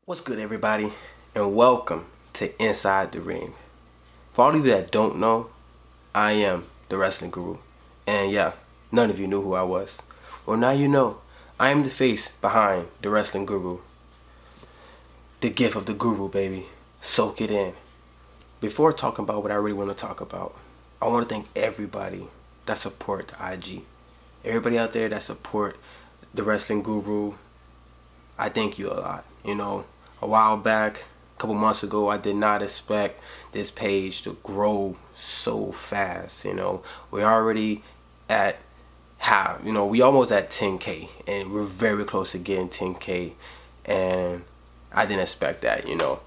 What's good, everybody, and welcome to Inside the Ring. For all of you that don't know, I am the wrestling guru, and yeah, none of you knew who I was. Well, now you know. I am the face behind the wrestling guru, the gift of the guru, baby. Soak it in. Before talking about what I really want to talk about, I want to thank everybody that support the IG. Everybody out there that support the wrestling guru, I thank you a lot. A while back, a couple months ago, I did not expect this page to grow so fast. We're already at we almost at 10K, and we're very close to getting 10K, and I didn't expect that. To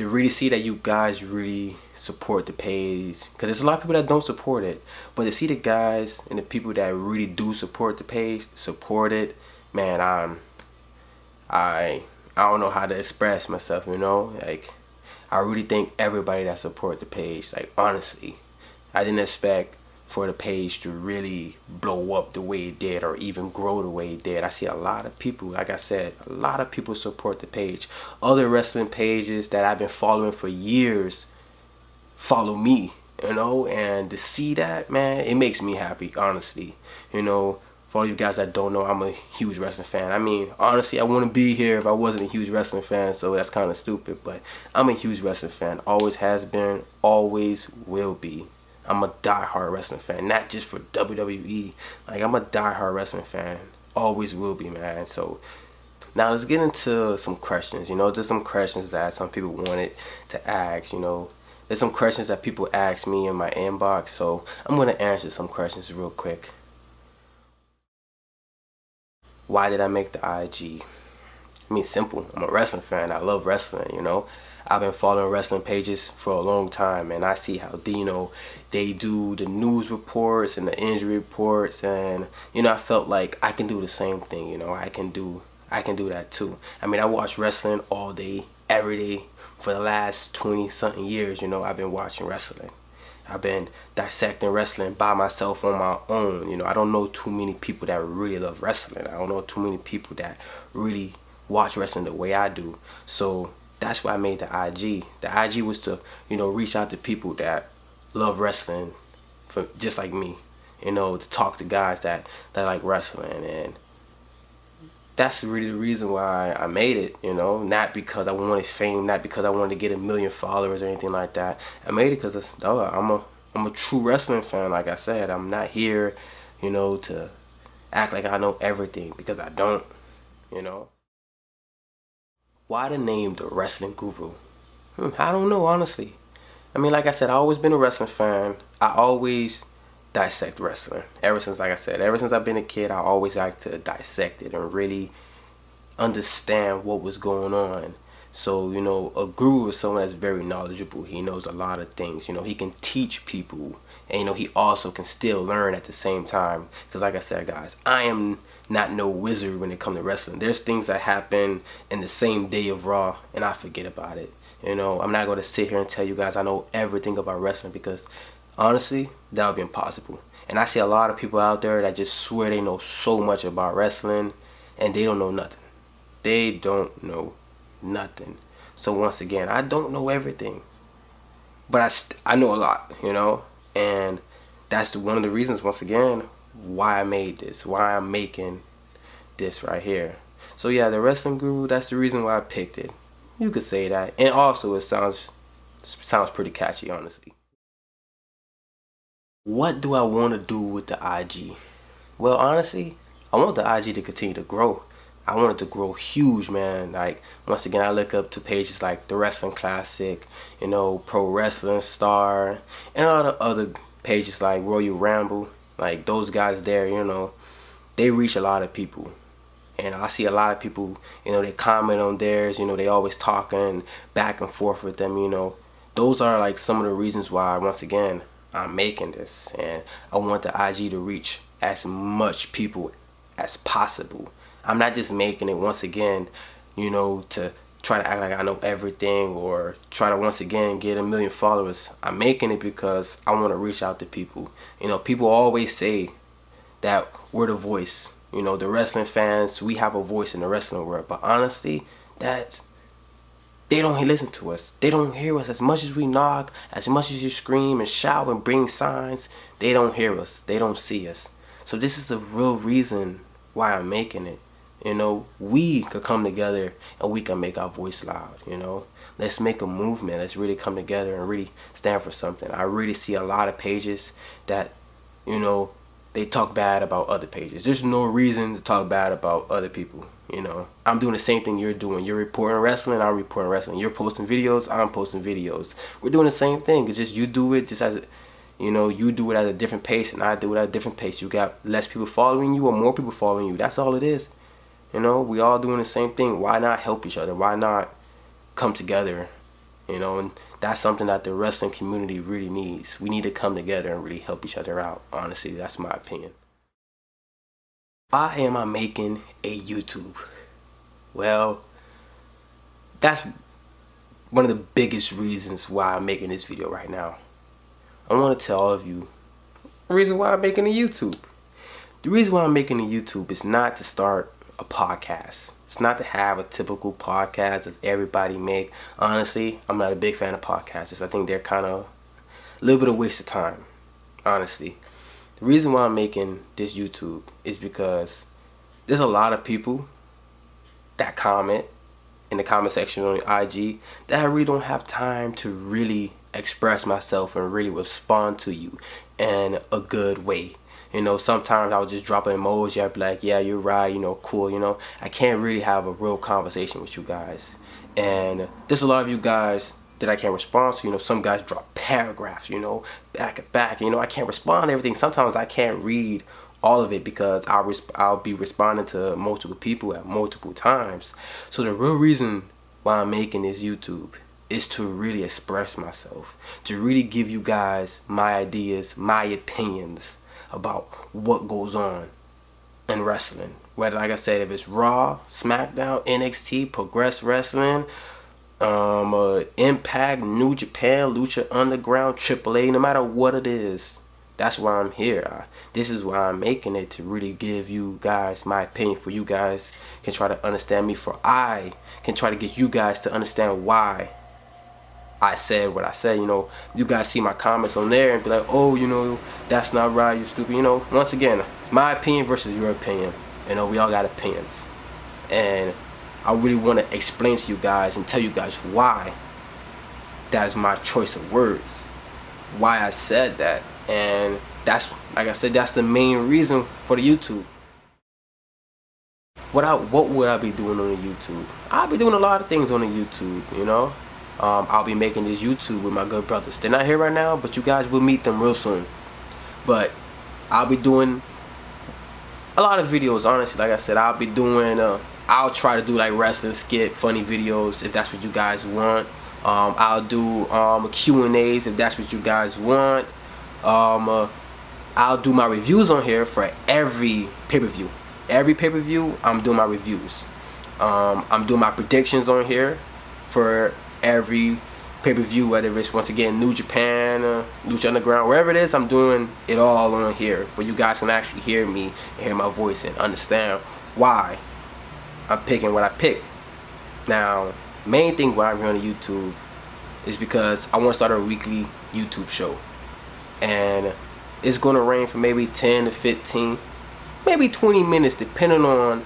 really see that you guys really support the page, because there's a lot of people that don't support it, but to see the guys and the people that really do support the page support it, man, I don't know how to express myself. Like, I really thank everybody that support the page. Like, honestly, I didn't expect for the page to really blow up the way it did, or even grow the way it did. I see a lot of people, like I said, a lot of people support the page. Other wrestling pages that I've been following for years follow me, and to see that, man, it makes me happy, honestly. For all you guys that don't know, I'm a huge wrestling fan. I mean, honestly, I wouldn't be here if I wasn't a huge wrestling fan, so that's kind of stupid, but I'm a huge wrestling fan. Always has been, always will be. I'm a die-hard wrestling fan, not just for WWE. Like, I'm a die-hard wrestling fan. Always will be, man. So now let's get into some questions. Just some questions that some people wanted to ask. There's some questions that people ask me in my inbox, so I'm going to answer some questions real quick. Why did I make the IG? I mean, simple. I'm a wrestling fan. I love wrestling, I've been following wrestling pages for a long time, and I see how they do the news reports and the injury reports, and I felt like I can do the same thing. I can do that too. I mean, I watch wrestling all day, every day for the last 20 something years. I've been watching wrestling. I've been dissecting wrestling by myself on my own. I don't know too many people that really love wrestling. I don't know too many people that really watch wrestling the way I do. So that's why I made the IG. The IG was to, reach out to people that love wrestling, just like me. To talk to guys that like wrestling, and that's really the reason why I made it. Not because I wanted fame, not because I wanted to get 1 million followers or anything like that. I made it because I'm a true wrestling fan. Like I said, I'm not here, to act like I know everything, because I don't. Why the name the wrestling guru? I don't know, honestly. I mean, like I said, I've always been a wrestling fan. I always dissect wrestling. Ever since I've been a kid, I always like to dissect it and really understand what was going on. So, a guru is someone that's very knowledgeable. He knows a lot of things. He can teach people, and he also can still learn at the same time. Because like I said, guys, I am not no wizard when it comes to wrestling. There's things that happen in the same day of Raw, and I forget about it. I'm not going to sit here and tell you guys I know everything about wrestling, because honestly, that would be impossible. And I see a lot of people out there that just swear they know so much about wrestling, and they don't know nothing. They don't know nothing. So once again, I don't know everything, but I know a lot, and that's one of the reasons, once again, why I made this, why I'm making this right here. So yeah, the wrestling guru, that's the reason why I picked it. You could say that. And also, it sounds pretty catchy, honestly. What do I want to do with the IG? Well, honestly, I want the IG to continue to grow. I want it to grow huge, man. Like, once again, I look up to pages like The Wrestling Classic, Pro Wrestling Star, and all the other pages like Royal Ramble. Like, those guys there, they reach a lot of people. And I see a lot of people, they comment on theirs, they always talking back and forth with them, Those are like some of the reasons why, once again, I'm making this. And I want the IG to reach as much people as possible. I'm not just making it, once again, to try to act like I know everything, or try to, once again, get 1 million followers. I'm making it because I want to reach out to people. People always say that we're the voice. The wrestling fans, we have a voice in the wrestling world. But honestly, that's They don't listen to us. They don't hear us. As much as we knock, as much as you scream and shout and bring signs, they don't hear us. They don't see us. So this is the real reason why I'm making it. You know, we could come together and we can make our voice loud, you know. Let's make a movement. Let's really come together and really stand for something. I really see a lot of pages that, you know, they talk bad about other pages. There's no reason to talk bad about other people, you know. I'm doing the same thing you're doing. You're reporting wrestling, I'm reporting wrestling. You're posting videos, I'm posting videos. We're doing the same thing. It's just you do it just as, you know, you do it at a different pace and I do it at a different pace. You got less people following you or more people following you. That's all it is. You know, we all doing the same thing. Why not help each other? Why not come together? You know, and that's something that the wrestling community really needs. We need to come together and really help each other out. Honestly, that's my opinion. Why am I making a YouTube? Well, that's one of the biggest reasons why I'm making this video right now. I want to tell all of you the reason why I'm making a YouTube. The reason why I'm making a YouTube is not to start a podcast. It's not to have a typical podcast that everybody make. Honestly, I'm not a big fan of podcasts. I think they're kind of a little bit of waste of time. Honestly, the reason why I'm making this YouTube is because there's a lot of people that comment in the comment section on IG that I really don't have time to really express myself and really respond to you in a good way. You know, sometimes I'll just drop an emoji. I'll be like, yeah, you're right, you know, cool, you know. I can't really have a real conversation with you guys. And there's a lot of you guys that I can't respond to. You know, some guys drop paragraphs, you know, back and back. You know, I can't respond to everything. Sometimes I can't read all of it because I'll be responding to multiple people at multiple times. So the real reason why I'm making this YouTube is to really express myself, to really give you guys my ideas, my opinions about what goes on in wrestling. Whether, like I said, if it's Raw, SmackDown, NXT, Progress Wrestling, Impact, New Japan, Lucha Underground, AAA, no matter what it is, that's why I'm here. This is why I'm making it, to really give you guys my opinion, for you guys can try to understand me, for I can try to get you guys to understand why I said what I said. You know, you guys see my comments on there and be like, oh, you know, that's not right, you stupid. You know, once again, it's my opinion versus your opinion. You know, we all got opinions. And I really want to explain to you guys and tell you guys why that is my choice of words, why I said that. And that's, like I said, that's the main reason for the YouTube. What would I be doing on the YouTube? I'll be doing a lot of things on the YouTube, you know. I'll be making this YouTube with my good brothers. They're not here right now, but you guys will meet them real soon. But I'll be doing a lot of videos, honestly. Like I said, I'll be doing, I'll try to do like wrestling skit, funny videos if that's what you guys want. I'll do Q&As if that's what you guys want. I'll do my reviews on here for every pay-per-view. Every pay-per-view, I'm doing my reviews. I'm doing my predictions on here for every pay-per-view, whether it's, once again, New Japan, Lucha Underground, wherever it is, I'm doing it all on here for you guys can actually hear me and hear my voice and understand why I'm picking what I pick. Now, main thing why I'm here on YouTube is because I want to start a weekly YouTube show, and it's going to range from maybe 10 to 15, maybe 20 minutes, depending on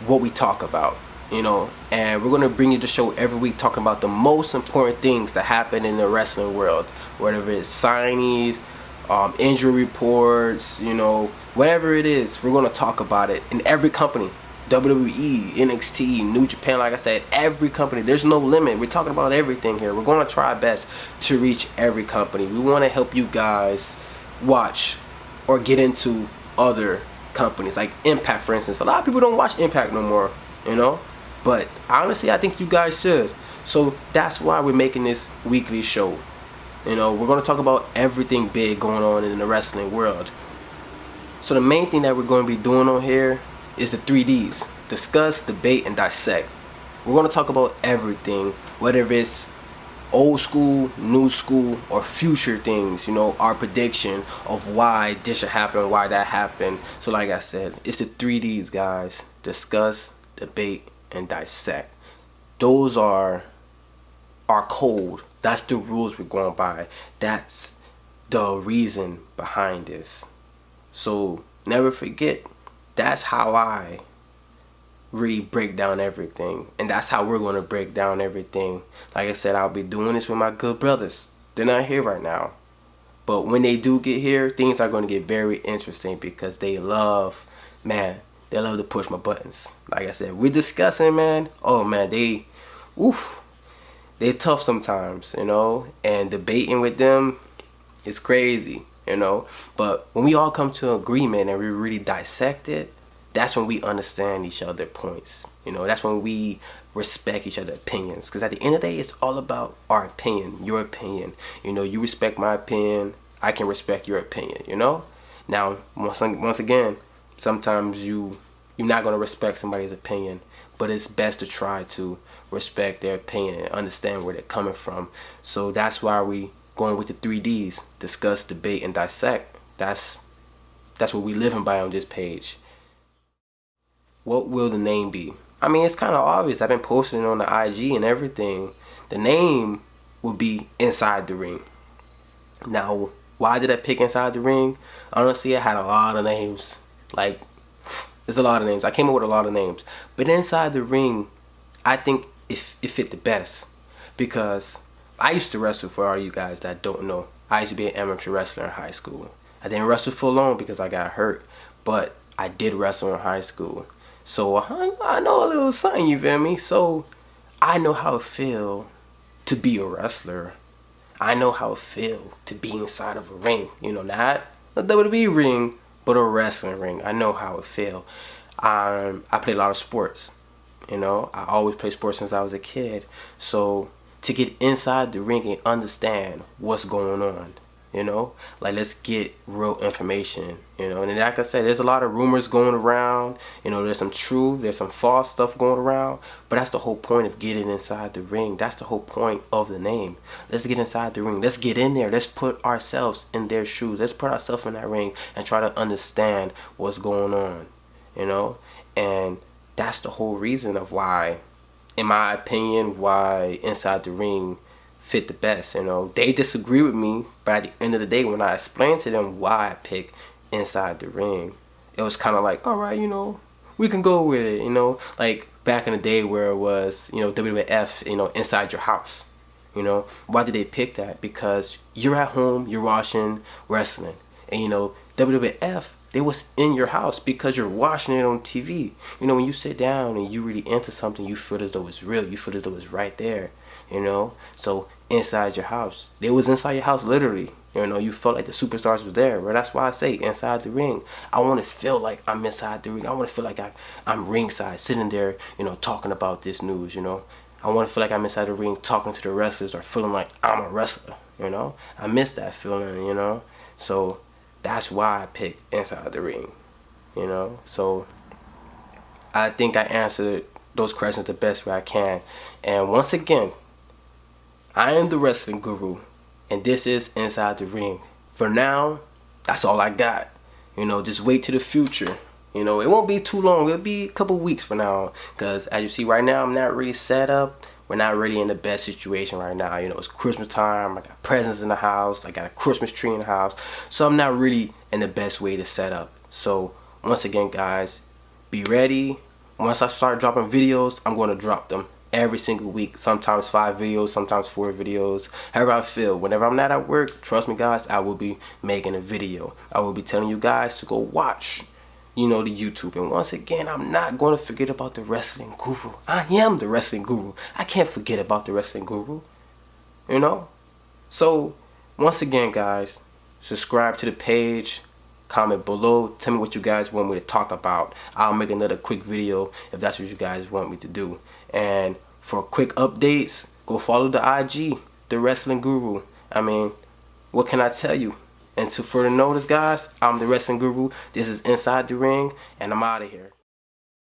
what we talk about. You know, and we're going to bring you the show every week, talking about the most important things that happen in the wrestling world, whether it's signees, injury reports, you know, whatever it is, we're going to talk about it in every company. WWE, NXT, New Japan, like I said, every company. There's no limit. We're talking about everything here. We're going to try our best to reach every company. We want to help you guys watch or get into other companies, like Impact, for instance. A lot of people don't watch Impact no more, you know. But honestly, I think you guys should. So that's why we're making this weekly show. You know, we're going to talk about everything big going on in the wrestling world. So the main thing that we're going to be doing on here is the 3Ds. Discuss, debate, and dissect. We're going to talk about everything, whether it's old school, new school, or future things. You know, our prediction of why this should happen, why that happened. So like I said, it's the 3Ds, guys. Discuss, debate, and dissect. Those are our code. That's the rules we're going by. That's the reason behind this. So never forget, that's how I really break down everything, and that's how we're going to break down everything. Like I said, I'll be doing this with my good brothers. They're not here right now, but when they do get here, things are going to get very interesting because they love, man, they love to push my buttons. Like I said, we're discussing, man. Oh man, they're tough sometimes, you know, and debating with them is crazy, you know. But when we all come to an agreement and we really dissect it, that's when we understand each other's points. You know, that's when we respect each other's opinions. Because at the end of the day, it's all about our opinion, your opinion. You know, you respect my opinion, I can respect your opinion, you know. Now, once again, sometimes you're not going to respect somebody's opinion, but it's best to try to respect their opinion and understand where they're coming from. So that's why we going with the 3Ds: discuss, debate, and dissect. That's what we living by on this page. What will the name be? I mean, it's kind of obvious. I've been posting it on the IG and everything. The name will be Inside the Ring. Now, why did I pick Inside the Ring? Honestly, I had a lot of names. Like, there's a lot of names. I came up with a lot of names. But Inside the Ring, I think it fit the best. Because I used to wrestle, for all you guys that don't know. I used to be an amateur wrestler in high school. I didn't wrestle for long because I got hurt. But I did wrestle in high school. So I know a little something, you feel me? So I know how it feel to be a wrestler. I know how it feel to be inside of a ring. You know, not a WWE ring, but a wrestling ring. I know how it feel. I played a lot of sports. You know, I always played sports since I was a kid. So to get inside the ring and understand what's going on, you know, like, let's get real information, you know. And like I said, there's a lot of rumors going around, you know. There's some true, there's some false stuff going around, but that's the whole point of getting inside the ring. That's the whole point of the name. Let's get inside the ring. Let's get in there. Let's put ourselves in their shoes. Let's put ourselves in that ring and try to understand what's going on, you know. And that's the whole reason of why, in my opinion, why Inside the Ring fit the best. You know, they disagree with me, but at the end of the day, when I explained to them why I picked Inside the Ring, it was kind of like, all right, you know, we can go with it, you know. Like back in the day where it was, you know, WWF, you know, Inside Your House, you know. Why did they pick that? Because you're at home, you're watching wrestling, and you know, WWF, they was in your house because you're watching it on TV. You know, when you sit down and you really into something, you feel as though it's real. You feel as though it's right there, you know. So inside your house, they was inside your house literally. You know, you felt like the superstars was there. But that's why I say inside the ring. I want to feel like I'm inside the ring. I want to feel like I'm ringside, sitting there, you know, talking about this news, you know. I want to feel like I'm inside the ring talking to the wrestlers or feeling like I'm a wrestler, you know. I miss that feeling, you know. So that's why I picked Inside the Ring, you know. So I think I answered those questions the best way I can. And once again, I am the wrestling guru, and this is Inside the Ring. For now, that's all I got. You know, just wait to the future. You know, it won't be too long. It'll be a couple weeks from now. Because as you see right now, I'm not really set up. We're not really in the best situation right now. You know, it's Christmas time. I got presents in the house. I got a Christmas tree in the house. So I'm not really in the best way to set up. So once again, guys, be ready. Once I start dropping videos, I'm going to drop them every single week. Sometimes 5 videos, sometimes 4 videos. However I feel. Whenever I'm not at work, trust me, guys, I will be making a video. I will be telling you guys to go watch, you know, the YouTube. And once again, I'm not going to forget about the wrestling guru. I am the wrestling guru. I can't forget about the wrestling guru, you know. So once again, guys, subscribe to the page, comment below, tell me what you guys want me to talk about. I'll make another quick video if that's what you guys want me to do. And for quick updates, go follow the IG, the wrestling guru. I mean, what can I tell you? And to further notice, guys, I'm the wrestling guru. This is Inside the Ring, and I'm out of here.